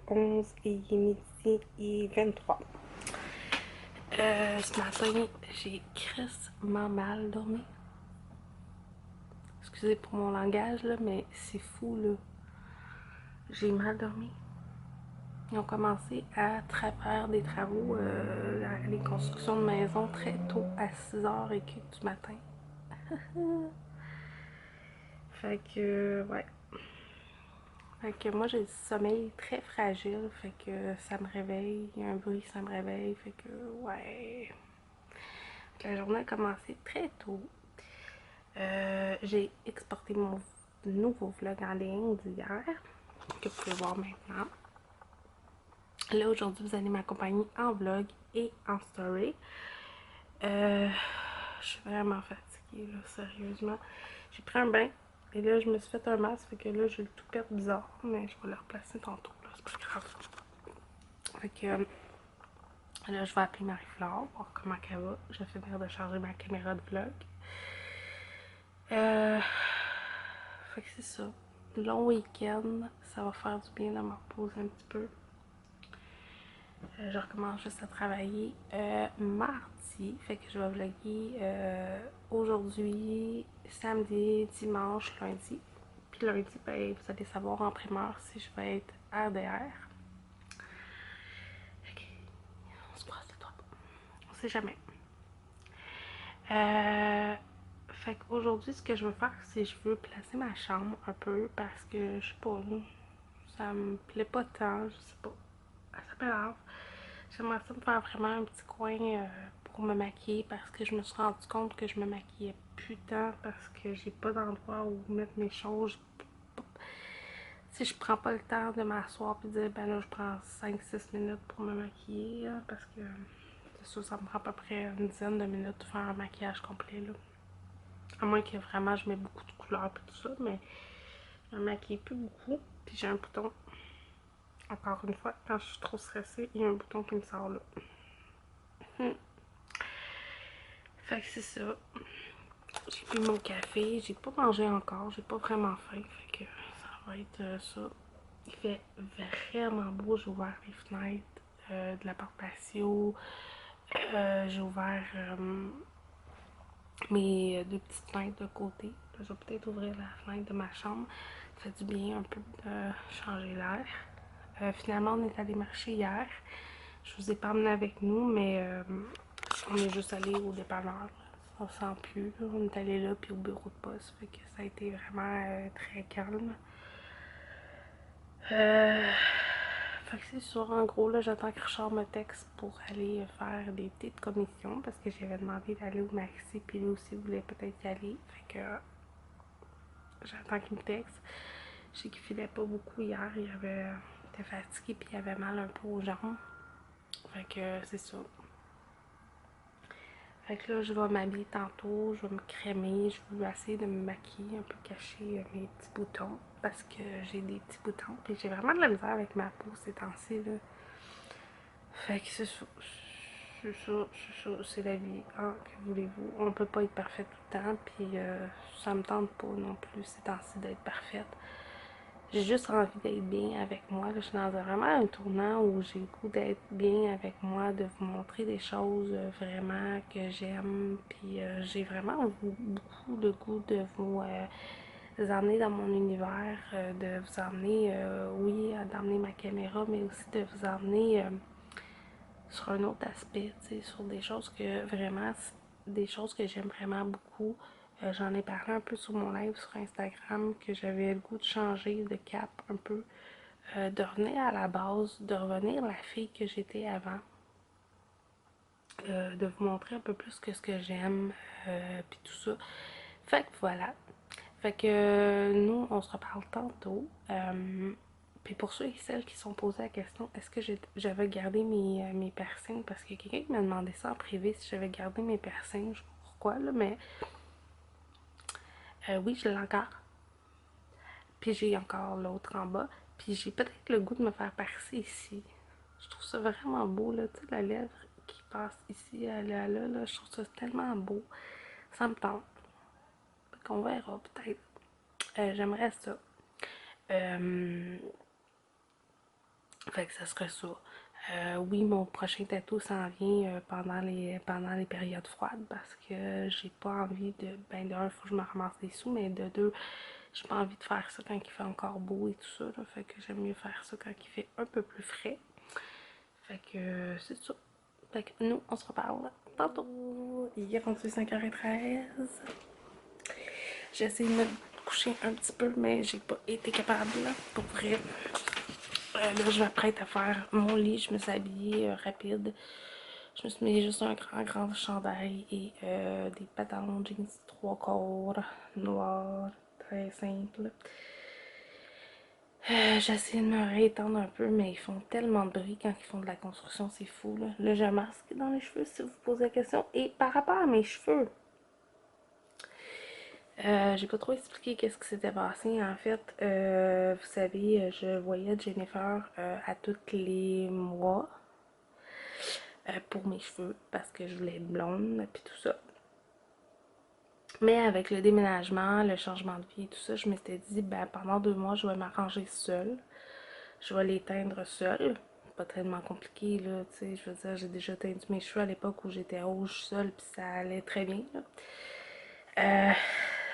11 et midi et 23. Ce matin, j'ai crissement mal dormi. Excusez pour mon langage, là, mais c'est fou, là. J'ai mal dormi. Ils ont commencé à faire des travaux, les constructions de maison très tôt, à 6h et quelques du matin. Fait que, ouais. Fait que moi, j'ai du sommeil très fragile. Fait que ça me réveille. Il y a un bruit, ça me réveille. Fait que, ouais. La journée a commencé très tôt. J'ai exporté mon nouveau vlog en ligne d'hier, que vous pouvez voir maintenant. Là, aujourd'hui, vous allez m'accompagner en vlog et en story. Je suis vraiment fatiguée, là, sérieusement. J'ai pris un bain et là, je me suis fait un masque, fait que là, j'ai le toupette bizarre, mais je vais le replacer tantôt, là, c'est pas grave. Fait que là, je vais appeler Marie-Flore, voir comment elle va. Je vais finir de charger ma caméra de vlog. Fait que c'est ça. Long week-end, ça va faire du bien de me reposer un petit peu. Je recommence juste à travailler mardi, fait que je vais vlogger aujourd'hui, samedi, dimanche, lundi. Puis lundi, ben, vous allez savoir en primeur si je vais être RDR. Ok, on se croise les doigts. On sait jamais. Fait qu'aujourd'hui, ce que je veux faire, c'est que je veux placer ma chambre un peu parce que je sais pas, ça me plaît pas tant, je sais pas. Ça m'énerve. J'aimerais ça me faire vraiment un petit coin pour me maquiller parce que je me suis rendu compte que je me maquillais plus tant parce que j'ai pas d'endroit où mettre mes choses. Si je prends pas le temps de m'asseoir et de dire ben là je prends 5-6 minutes pour me maquiller là, parce que c'est sûr ça me prend à peu près une dizaine de minutes de faire un maquillage complet là. À moins que vraiment je mets beaucoup de couleurs et tout ça, mais je me maquille plus beaucoup. Puis j'ai un bouton. Encore une fois, quand je suis trop stressée, il y a un bouton qui me sort là. Fait que c'est ça. J'ai pris mon café, j'ai pas mangé encore, j'ai pas vraiment faim, fait que ça va être ça. Il fait vraiment beau, j'ai ouvert les fenêtres de la porte patio, j'ai ouvert mes deux petites fenêtres de côté. Je vais peut-être ouvrir la fenêtre de ma chambre, ça fait du bien un peu de changer l'air. Finalement, on est allé marcher hier. Je vous ai pas emmené avec nous, mais on est juste allé au dépanneur. On sent plus. Là. On est allé là, puis au bureau de poste. Fait que ça a été vraiment très calme. Fait que c'est sûr, en gros, là, j'attends que Richard me texte pour aller faire des petites commissions parce que j'avais demandé d'aller au Maxi, puis lui aussi voulait peut-être y aller. Fait que j'attends qu'il me texte. Je sais qu'il filait pas beaucoup hier, il était fatigué, puis il avait mal un peu aux jambes. Fait que c'est ça. Fait que là, je vais m'habiller tantôt, je vais me crémer, je vais essayer de me maquiller, un peu cacher mes petits boutons parce que j'ai des petits boutons. Puis j'ai vraiment de la misère avec ma peau ces temps-ci, là. Fait que c'est ça. C'est la vie, hein, que voulez-vous. On peut pas être parfait tout le temps, puis ça me tente pas non plus ces temps-ci d'être parfaite. J'ai juste envie d'être bien avec moi. Là, je suis dans vraiment un tournant où j'ai le goût d'être bien avec moi, de vous montrer des choses vraiment que j'aime. Puis j'ai vraiment beaucoup de goût de vous emmener dans mon univers, de vous emmener, oui, d'emmener ma caméra, mais aussi de vous emmener sur un autre aspect, sur des choses que vraiment, des choses que j'aime vraiment beaucoup. J'en ai parlé un peu sur mon live sur Instagram que j'avais le goût de changer de cap un peu, de revenir à la base, de revenir la fille que j'étais avant, de vous montrer un peu plus que ce que j'aime, puis tout ça. Fait que voilà. Fait que nous, on se reparle tantôt. Puis pour ceux et celles qui se sont posé la question, est-ce que j'avais gardé mes piercings? Parce qu'il y a quelqu'un qui m'a demandé ça en privé si j'avais gardé mes piercings. Je sais pas pourquoi, là, mais oui, je l'ai encore. Puis j'ai encore l'autre en bas. Puis j'ai peut-être le goût de me faire percer ici. Je trouve ça vraiment beau, là. Tu sais, la lèvre qui passe ici à là. Je trouve ça tellement beau. Ça me tente. Fait qu'on verra peut-être. J'aimerais ça. Euh, Fait que ça serait ça. Oui, mon prochain tatou s'en vient pendant les périodes froides parce que j'ai pas envie de. Ben, d'un, faut que je me ramasse des sous, mais de deux, j'ai pas envie de faire ça quand il fait encore beau et tout ça. Là, fait que j'aime mieux faire ça quand il fait un peu plus frais. Fait que c'est ça. Fait que nous, on se reparle tantôt. Il est rendu 5h13. J'ai essayé de me coucher un petit peu, mais j'ai pas été capable, là, pour vrai. Là, je m'apprête à faire mon lit. Je me suis habillée rapide. Je me suis mis juste un grand chandail et des pantalons jeans 3/4 noirs, très simples. J'essaie de me réétendre un peu, mais ils font tellement de bruit quand ils font de la construction, c'est fou, là. Là, j'ai un masque dans les cheveux, si vous posez la question. Et par rapport à mes cheveux, j'ai pas trop expliqué qu'est-ce qui s'était passé. En fait, vous savez, je voyais Jennifer à tous les mois pour mes cheveux parce que je voulais être blonde puis tout ça. Mais avec le déménagement, le changement de vie et tout ça, je m'étais dit, ben pendant 2 mois, je vais m'arranger seule. Je vais les teindre seule. Pas tellement compliqué, là, tu sais, je veux dire, j'ai déjà teintu mes cheveux à l'époque où j'étais rouge seule, puis ça allait très bien, là. Euh,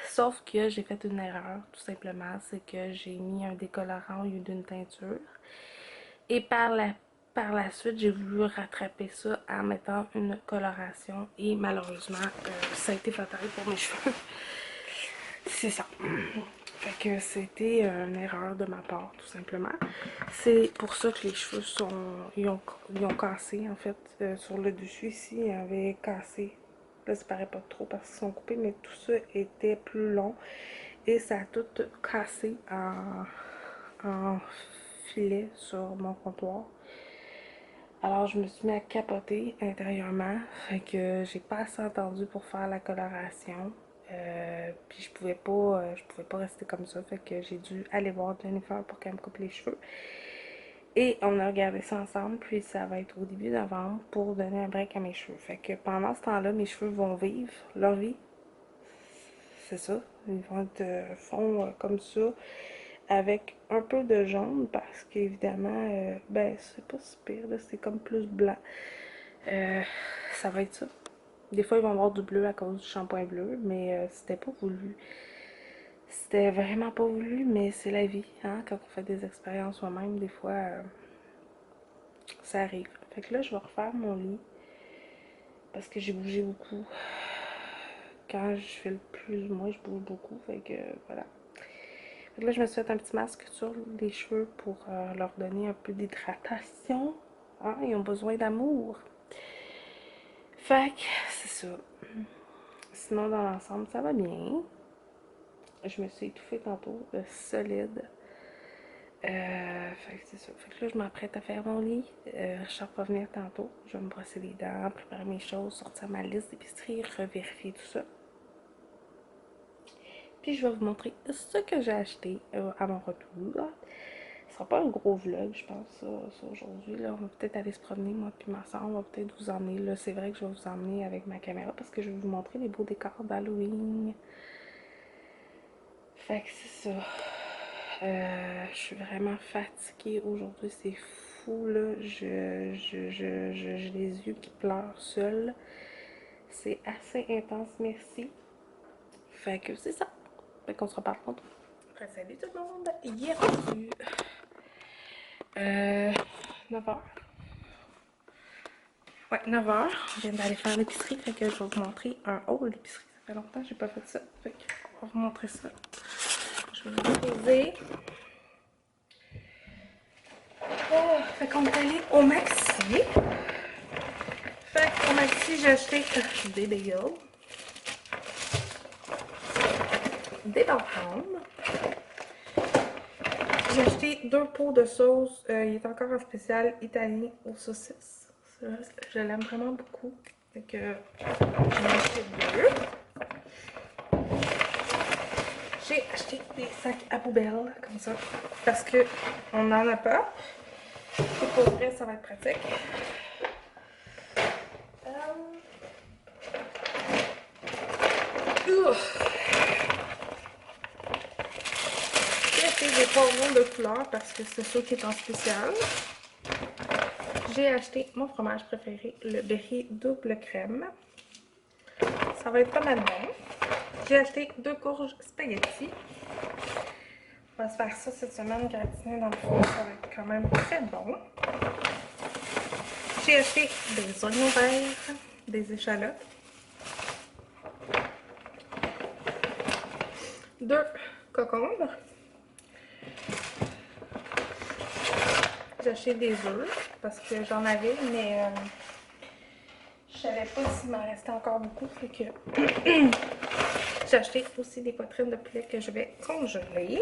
Sauf que j'ai fait une erreur, tout simplement, c'est que j'ai mis un décolorant au lieu d'une teinture. Et par la suite, j'ai voulu rattraper ça en mettant une coloration et malheureusement, ça a été fatal pour mes cheveux. C'est ça. Fait que c'était une erreur de ma part, tout simplement. C'est pour ça que les cheveux ils ont cassé, en fait. Sur le dessus, ici, ils avaient cassé. Là, ça paraît pas trop parce qu'ils sont coupés, mais tout ça était plus long. Et ça a tout cassé en filet sur mon comptoir. Alors, je me suis mis à capoter intérieurement. Fait que j'ai pas assez entendu pour faire la coloration. Puis je pouvais pas rester comme ça. Fait que j'ai dû aller voir Jennifer pour qu'elle me coupe les cheveux. Et on a regardé ça ensemble. Puis ça va être au début novembre pour donner un break à mes cheveux. Fait que pendant ce temps-là, mes cheveux vont vivre leur vie. C'est ça. Ils vont être comme ça. Avec un peu de jaune parce qu'évidemment, ben c'est pas si pire, c'est comme plus blanc. Euh, Ça va être ça. Des fois, ils vont avoir du bleu à cause du shampoing bleu, mais c'était pas voulu. C'était vraiment pas voulu, mais c'est la vie, hein. Quand on fait des expériences soi-même, des fois, ça arrive. Fait que là, je vais refaire mon lit parce que j'ai bougé beaucoup. Quand je fais le plus ou moins, je bouge beaucoup. Fait que voilà. Fait que là, je me suis fait un petit masque sur les cheveux pour leur donner un peu d'hydratation. Hein, ils ont besoin d'amour. Fait que c'est ça. Sinon, dans l'ensemble, ça va bien. Je me suis étouffée tantôt, solide. Fait que c'est ça. Fait que là, je m'apprête à faire mon lit. Richard va venir tantôt. Je vais me brosser les dents, préparer mes choses, sortir ma liste d'épicerie, revérifier tout ça. Puis je vais vous montrer ce que j'ai acheté à mon retour. Ce sera pas un gros vlog, je pense, ça aujourd'hui. Là, on va peut-être aller se promener, moi puis ma soeur. On va peut-être vous emmener. Là, c'est vrai que je vais vous emmener avec ma caméra parce que je vais vous montrer les beaux décors d'Halloween. Fait que c'est ça. Je suis vraiment fatiguée aujourd'hui, c'est fou là. J'ai les yeux qui pleurent seuls. C'est assez intense, merci. Fait que c'est ça. Fait qu'on se reparle tantôt. Salut tout le monde. Il est rendu 9h. Ouais, 9h. On vient d'aller faire l'épicerie. Fait que je vais vous montrer un haul d'épicerie. Ça fait longtemps que j'ai pas fait ça. Fait que on va vous montrer ça. Je vais vous poser. Fait qu'on est allé au Maxi. Fait qu'au Maxi, j'ai acheté des bagels, des bananes. J'ai acheté 2 pots de sauce. Il est encore en spécial italien aux saucisses. Je l'aime vraiment beaucoup. Fait que j'en ai acheté 2. J'ai acheté des sacs à poubelle, comme ça, parce que on n'en a pas. Et pour vrai, ça va être pratique. J'ai acheté des poivrons de couleur parce que c'est ça qui est en spécial. J'ai acheté mon fromage préféré, le Berry double crème. Ça va être pas mal bon. J'ai acheté 2 courges spaghetti. On va se faire ça cette semaine, gratiner dans le four. Ça va être quand même très bon. J'ai acheté des oignons verts, des échalotes. 2 concombres. J'ai acheté des œufs parce que j'en avais, mais je savais pas s'il m'en restait encore beaucoup. Fait que j'ai acheté aussi des poitrines de poulet que je vais congeler.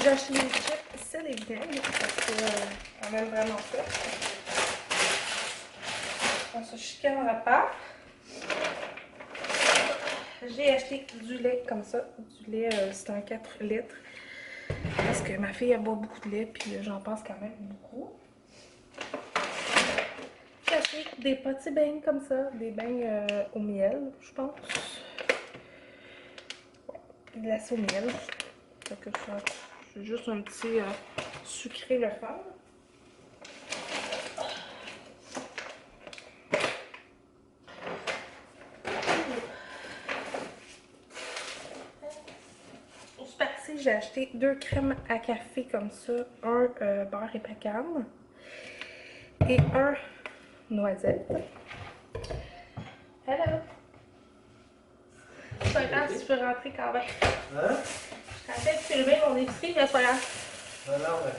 J'ai acheté des chips sel et vinaigre parce qu'on aime vraiment ça. On se chicanera pas. J'ai acheté du lait comme ça. Du lait, c'est un 4 litres. Parce que ma fille, elle boit beaucoup de lait, puis j'en pense quand même beaucoup. J'ai acheté des petits beignes comme ça. Des beignes au miel, je pense. Glacé au miel. Fait que c'est juste un petit sucré le fun. J'ai acheté 2 crèmes à café comme ça, un beurre et pécan et un noisette. Hello! C'est pas grave si je peux rentrer quand même. Hein? Je suis en train de filmer mon épicerie, mais c'est pas grave. Non, non, mais...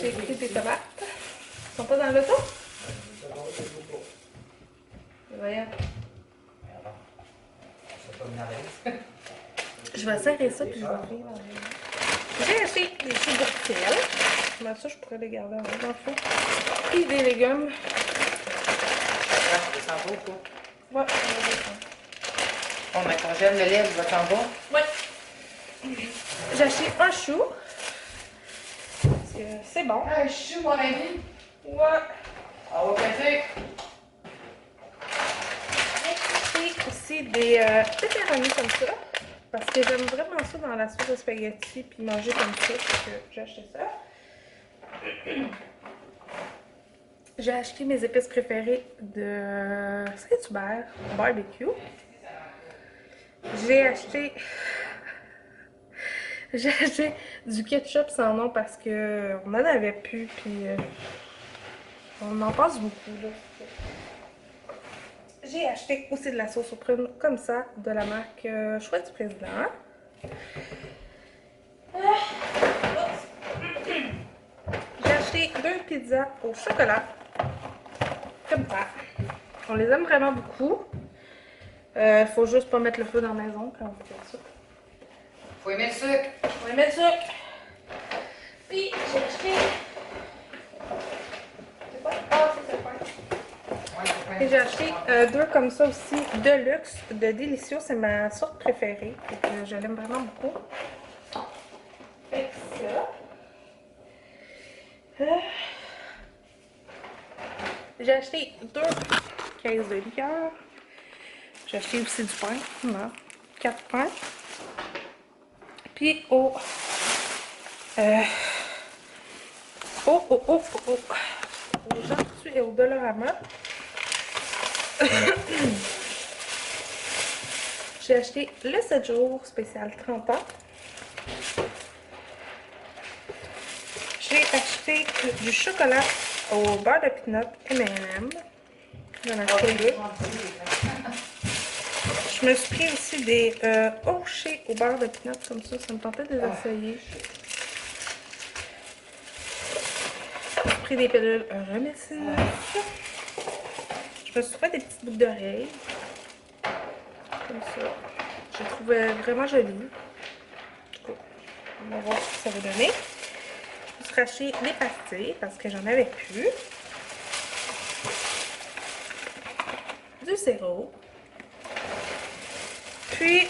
J'ai pris des tomates. Ils sont pas dans l'auto? Voyons. C'est pas une je vais serrer ça puis je vais ouvrir. J'ai acheté des choux bruxelles. Comment ça, je pourrais les garder dans le fond. Et des légumes. Ça sent bon, quoi? Ouais, ça va bien. On met congèle le lait, ça sent bon? Ouais. J'ai acheté un chou. Parce que c'est bon. Un chou, mon ami? Ouais. Ah, au café? J'ai acheté aussi des pepperonis comme ça. Parce que j'aime vraiment ça dans la sauce de spaghetti puis manger comme ça. Donc j'ai acheté ça. J'ai acheté mes épices préférées de Saint-Hubert barbecue. J'ai acheté du ketchup sans nom parce que on en avait plus puis on en passe beaucoup là. J'ai acheté aussi de la sauce aux prunes comme ça de la marque Choix du Président. J'ai acheté 2 pizzas au chocolat. Comme ça. On les aime vraiment beaucoup. Faut juste pas mettre le feu dans la maison quand on fait ça. Faut aimer le sucre. Faut aimer le sucre. Puis j'ai acheté... C'est quoi? Ah, c'est ça. Et j'ai acheté 2 comme ça aussi de luxe, de Délicieux. C'est ma sorte préférée. Et je l'aime vraiment beaucoup. Fait que ça. J'ai acheté 2 caisses de liqueur. J'ai acheté aussi du pain. Non, 4 pains. Puis au Jean-Coutu et au Dollarama. J'ai acheté le 7 jours spécial 30 ans. J'ai acheté du chocolat au beurre de peanut M&M. J'en ai acheté 2. Je me suis pris aussi des hochés au beurre de peanut comme ça. Ça me tentait de les essayer. J'ai pris des pilules Remessis. Je me suis fait des petites boucles d'oreilles. Comme ça. Je les trouvais vraiment jolies. En tout cas, on va voir ce que ça va donner. Je me suis racheté des pastilles parce que j'en avais plus. Du sirop. Puis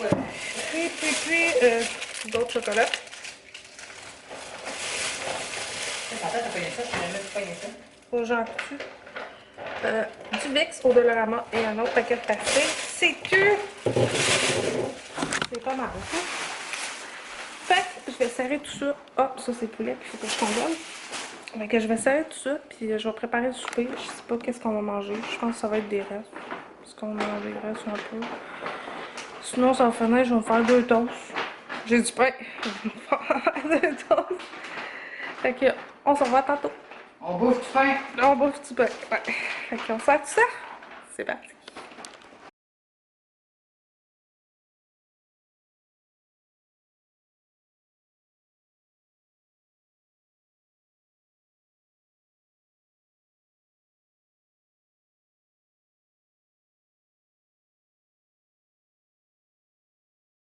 d'autres chocolats. Au Jean-Coutu. Du Vicks au Dollarama et un autre paquet de pastilles. C'est que... C'est pas mal. vais serrer tout ça. Ah, ça c'est le poulet qu'il faut que je congèle. Fait que je vais serrer tout ça, puis je vais préparer le souper. Je sais pas qu'est-ce qu'on va manger. Je pense que ça va être des restes. Parce qu'on va manger des restes un peu. Sinon, ça va finir, je vais me faire 2 toasts. J'ai du pain. Je vais me faire 2 toasts. Fait que, on se revoit tantôt. On bouffe du pain. On bouffe du pain. Ouais. Fait qu'on sert tout ça. C'est parti.